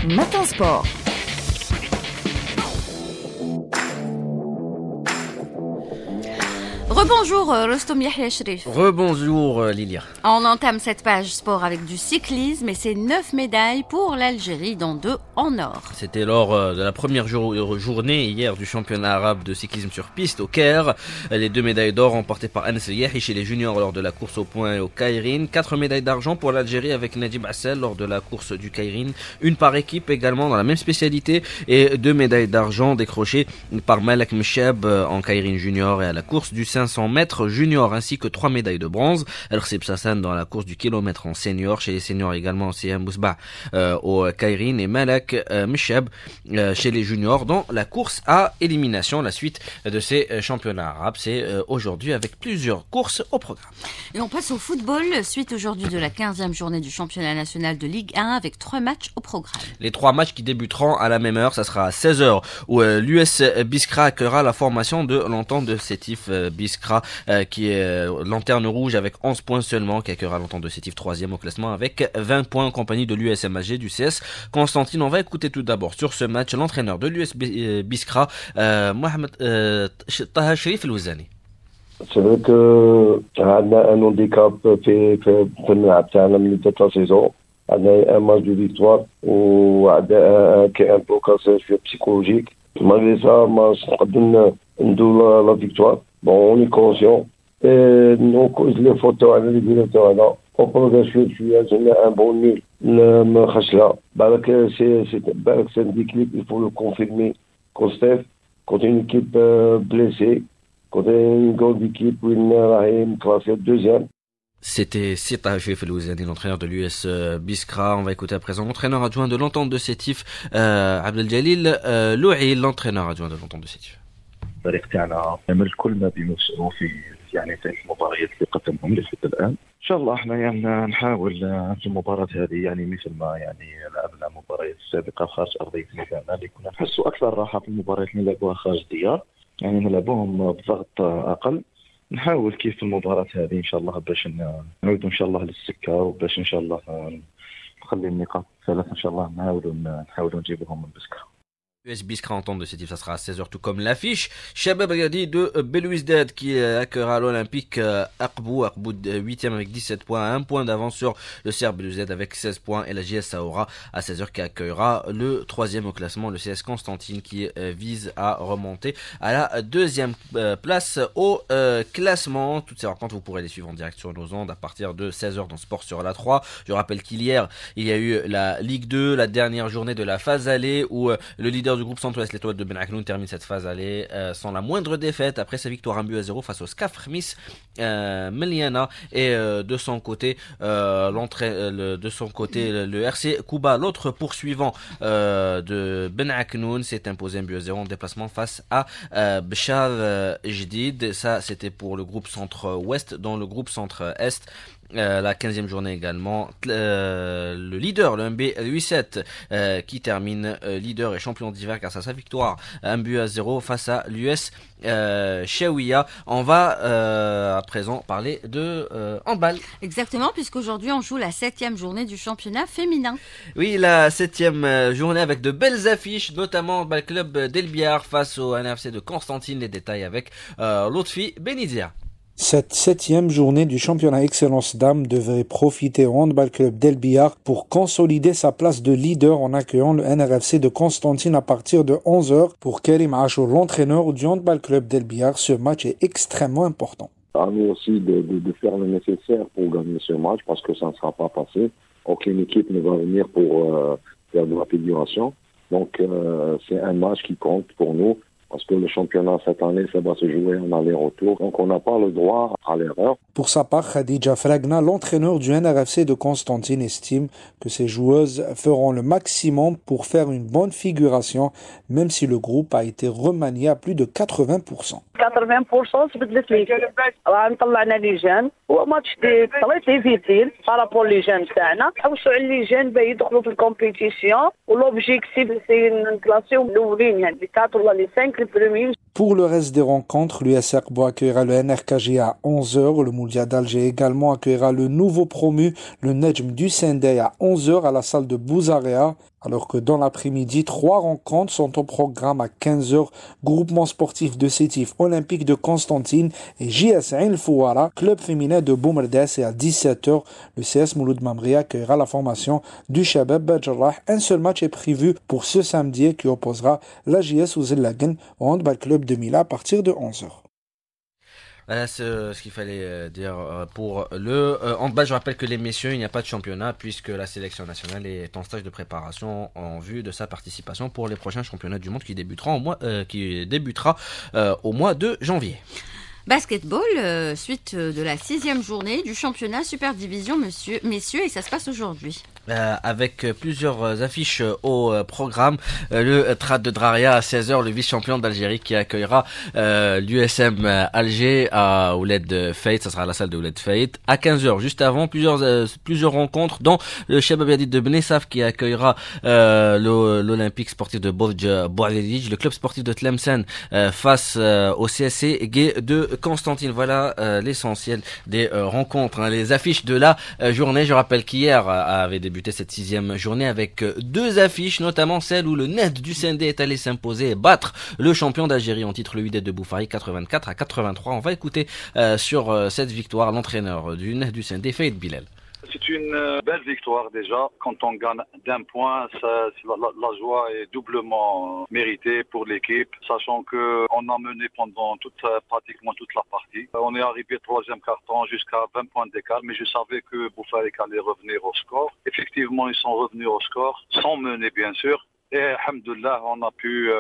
Matin Sport. Rebonjour Rostom Yahya Sherif. Rebonjour Lilia. On entame cette page sport avec du cyclisme et c'est 9 médailles pour l'Algérie, dont 2 en or. C'était lors de la première journée hier du championnat arabe de cyclisme sur piste au Caire. Les 2 médailles d'or remportées par Anas Yahi chez les juniors lors de la course au point et au Kairin. 4 médailles d'argent pour l'Algérie avec Najib Assel lors de la course du Kairin. Une par équipe également dans la même spécialité et 2 médailles d'argent décrochées par Malak Mchab en Kairin junior et à la course du 500 mètres junior, ainsi que 3 médailles de bronze. Al-Khsib Sassan dans la course du kilomètre en senior, chez les seniors également Siyam Bousba au Kairin et Malak Mchab chez les juniors dans la course à élimination. La suite de ces championnats arabes, c'est aujourd'hui avec plusieurs courses au programme. Et on passe au football, suite aujourd'hui de la 15e journée du championnat national de Ligue 1 avec 3 matchs au programme. Les 3 matchs qui débuteront à la même heure, ça sera à 16h où l'US Biskra accueillera la formation de l'Entente de Sétif Biskra qui est lanterne rouge avec 11 points seulement, qui accueillera l'Entente de Sétif 3e au classement avec 20 points en compagnie de l'USMHG du CS Constantine. On va écouter tout d'abord sur ce match l'entraîneur de l'US Biskra, Mohamed Taha Sherif El-Ouzani. C'est vrai que عندنا un handicap في الملعب تاعنا من بداية لا سيزون. عندنا un match de victoire وعندنا un blocage psychologique. Malgré ça, ما نقدر ندور la victoire. Bon, on est conscient. Et nous cause les photos على les تاعنا. On progresse شوية جبنا un bon nul. ما خشلا. بالك c'est un déclic, il faut le confirmer. Kostef, quand une équipe blessée, quand une grande équipe où il est classé deuxième. C'était Sita Sherif El-Ouzani, l'entraîneur de l'US Biskra. On va écouter à présent l'entraîneur adjoint de l'Entente de Sétif, Abdeljalil Louhi, l'entraîneur adjoint de l'Entente de Sétif. الفريق تاعنا يعمل كل ما بيمسه في يعني في المباريات اللي قدمهم لحد الان. ان شاء الله احنا يعني نحاول في المباراه هذه يعني مثل ما يعني لعبنا المباريات السابقه خارج ارضيه ميداننا اللي كنا نحسوا اكثر راحه في المباريات اللي نلعبوها خارج الديار، يعني نلعبوهم بضغط اقل. نحاول كيف في المباراه هذه ان شاء الله باش نعودوا ان شاء الله للسكه وباش ان شاء الله نخلي النقاط 3 ان شاء الله نحاولوا نجيبوهم من بسكره. US Biskra Entente de Sétif, ça sera à 16h tout comme l'affiche. Shabab Agadi de Belouizdad qui accueillera l'Olympique Aqbou 8e avec 17 points, 1 point d'avance sur le Serbe Belouizdad avec 16 points et la JS Saoura à 16h qui accueillera le 3e au classement, le CS Constantine qui vise à remonter à la 2e place au classement. Toutes ces rencontres vous pourrez les suivre en direct sur nos ondes à partir de 16h dans Sport sur la 3. Je rappelle qu'hier il y a eu la Ligue 2, la dernière journée de la phase allée où le leader du groupe Centre-Ouest, l'Étoile de Ben Aknoun, termine cette phase allée sans la moindre défaite après sa victoire 1-0 face au SCAF Khmis Meliana. Et de son côté, le RC Kouba, l'autre poursuivant de Ben Aknoun, s'est imposé 1-0 en déplacement face à Bchar Jdid. Ça, c'était pour le groupe Centre-Ouest. Dans le groupe Centre-Est, la 15e journée également, le leader, le MB 8-7 qui termine leader et champion d'hiver grâce à sa victoire 1-0 face à l'US Chaouia. On va à présent parler de handball. Exactement, puisqu'aujourd'hui on joue la 7e journée du championnat féminin. Oui, la 7e journée avec de belles affiches, notamment le club d'Elbiar face au NFC de Constantine. Les détails avec Lotfi Benizia. Cette 7e journée du championnat Excellence Dames devrait profiter au Handball Club d'Elbiar pour consolider sa place de leader en accueillant le NRFC de Constantine à partir de 11h. Pour Karim Achour, l'entraîneur du Handball Club d'Elbiar, ce match est extrêmement important. À nous aussi de faire le nécessaire pour gagner ce match parce que ça ne sera pas passé. Aucune équipe ne va venir pour faire de la figuration. Donc c'est un match qui compte pour nous. Parce que le championnat cette année, ça va se jouer en aller-retour. Donc on n'a pas le droit à l'erreur. Pour sa part, Khadija Fragna, l'entraîneur du NRFC de Constantine, estime que ses joueuses feront le maximum pour faire une bonne figuration, même si le groupe a été remanié à plus de 80%. 80% تبدلت لي راه طلعنا لي جان هو ماتش طلعت لي فيتين بارابول لي جان تاعنا حوسوا على لي جان باش يدخلوا في الكومبيتيسيون ولوبجيكتيف سي نكلاسيو الاولين يعني لي 4 ولا لي 5 لي بريمير. Pour le reste des rencontres, l'US Aqbou accueillera le NRKG à 11h. Le Moulia d'Alger également accueillera le nouveau promu, le Nejm du Sendai à 11h à la salle de Bouzarea. Alors que dans l'après-midi, 3 rencontres sont au programme à 15h. Groupement sportif de Sétif Olympique de Constantine et JS Ain Fouara, club féminin de Boumerdès. Et à 17h, le CS Mouloud Mamri accueillera la formation du Shabab Badjarrah. Un seul match est prévu pour ce samedi qui opposera la JS Ouzellagen au Handball Club de Mila à partir de 11h. Voilà ce qu'il fallait dire pour le handball. Je rappelle que les messieurs, il n'y a pas de championnat puisque la sélection nationale est en stage de préparation en vue de sa participation pour les prochains championnats du monde qui débutera au mois de janvier. Basketball, suite de la 6e journée du championnat Super Division messieurs, et ça se passe aujourd'hui. Avec plusieurs affiches au programme, le Trad de Draria à 16h, le vice-champion d'Algérie qui accueillera l'USM Alger à Ouled Fate, ça sera à la salle de Ouled Fate. À 15h, juste avant, plusieurs rencontres, dont le Shabab Yadid de Bnessaf qui accueillera l'Olympique sportif de Bouadidj, le club sportif de Tlemcen face au CSC Gay de Constantine. Voilà l'essentiel des rencontres, les affiches de la journée. Je rappelle qu'hier avait débuté cette 6e journée avec 2 affiches, notamment celle où le NED du CND est allé s'imposer et battre le champion d'Algérie en titre, le UD de Boufari, 84-83. On va écouter sur cette victoire l'entraîneur du NED du CND, Faïd Bilal. C'est une belle victoire déjà. Quand on gagne d'un point, la joie est doublement méritée pour l'équipe, sachant qu'on a mené pendant pratiquement toute la partie. On est arrivé 3e quart-temps jusqu'à 20 points d'écart, mais je savais que Boufarik allait revenir au score. Effectivement, ils sont revenus au score, sans mener bien sûr. Et alhamdoulilah, on a pu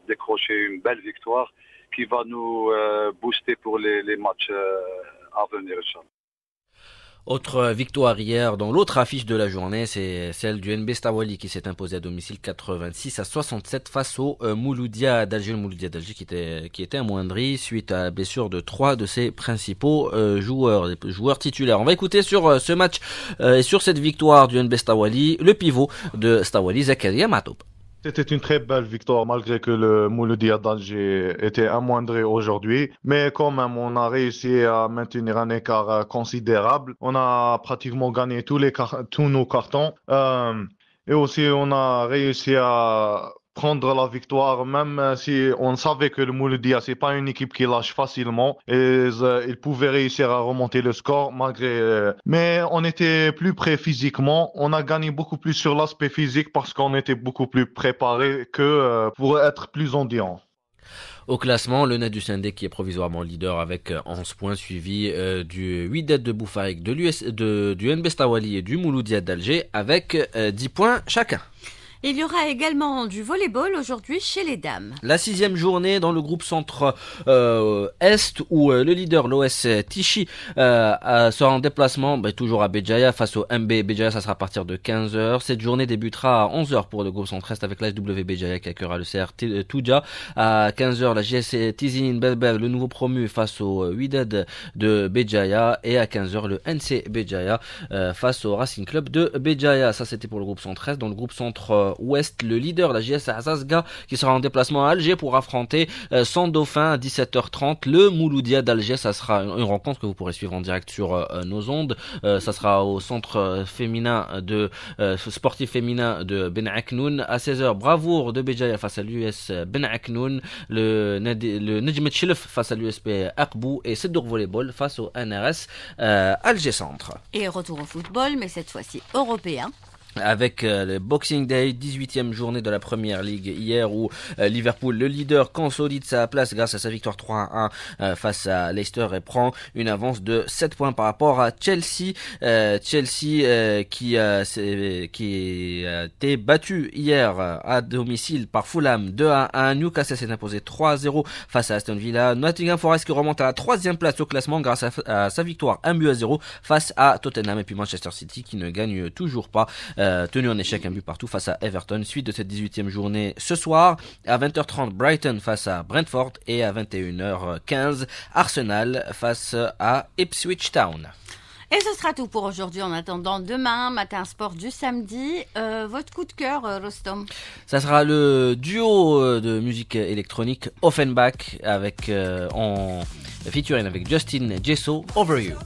décrocher une belle victoire qui va nous booster pour les matchs à venir, Inch'Allah. Autre victoire hier dans l'autre affiche de la journée, c'est celle du NB Stawali qui s'est imposé à domicile 86-67 face au Mouloudia d'Alger. Le Mouloudia d'Alger qui était amoindri suite à la blessure de 3 de ses principaux joueurs titulaires. On va écouter sur ce match et sur cette victoire du NB Stawali, le pivot de Stawali, Zakaria Matoub. C'était une très belle victoire malgré que le Mouloudia d'Alger était amoindri aujourd'hui. Mais quand même, on a réussi à maintenir un écart considérable. On a pratiquement gagné tous nos cartons. Et aussi, on a réussi à prendre la victoire, même si on savait que le Mouloudia, c'est pas une équipe qui lâche facilement et ils pouvaient réussir à remonter le score mais on était plus prêt physiquement. On a gagné beaucoup plus sur l'aspect physique parce qu'on était beaucoup plus préparé que pour être plus endurant. Au classement, le NED du Sindé qui est provisoirement leader avec 11 points, suivi du Wydad de Boufarik, du NB Stawali et du Mouloudia d'Alger avec 10 points chacun. Il y aura également du volleyball aujourd'hui chez les dames. La 6e journée dans le groupe centre Est où le leader, l'OS Tichy, sera en déplacement toujours à Béjaïa face au MB Béjaïa. Ça sera à partir de 15h. Cette journée débutera à 11h pour le groupe centre Est avec l'HW Béjaïa qui accueillera le CR Touja. À 15h, la JS Tizinin Belbel, le nouveau promu, face au Wydad de Béjaïa. Et à 15h, le NC Béjaïa face au Racing Club de Béjaïa. Ça, c'était pour le groupe centre Est. Dans le groupe centre Ouest, le leader, la JS Azazga, qui sera en déplacement à Alger pour affronter son dauphin à 17h30, le Mouloudia d'Alger. Ça sera une rencontre que vous pourrez suivre en direct sur nos ondes. Ça sera au centre sportif féminin de Ben Aknoun. À 16h, Bravour de Béjaïa face à l'US Ben Aknoun, le Nejmet Chilf face à l'USP Akbou et Seddour Volleyball face au NRS Alger Centre. Et retour au football, mais cette fois-ci européen. Avec le Boxing Day, 18e journée de la Première Ligue hier où Liverpool, le leader, consolide sa place grâce à sa victoire 3-1 face à Leicester et prend une avance de 7 points par rapport à Chelsea. Qui a été battu hier à domicile par Fulham 2-1. Newcastle s'est imposé 3-0 face à Aston Villa. Nottingham Forest qui remonte à la 3e place au classement grâce à sa victoire 1-0 face à Tottenham. Et puis Manchester City qui ne gagne toujours pas. Tenu en échec, un but partout face à Everton. Suite de cette 18e journée ce soir à 20h30, Brighton face à Brentford et à 21h15 Arsenal face à Ipswich Town. Et ce sera tout pour aujourd'hui. En attendant demain matin sport du samedi, votre coup de cœur, Rostom? Ça sera le duo de musique électronique Offenbach avec en featuring avec Justin Jesso, Over You.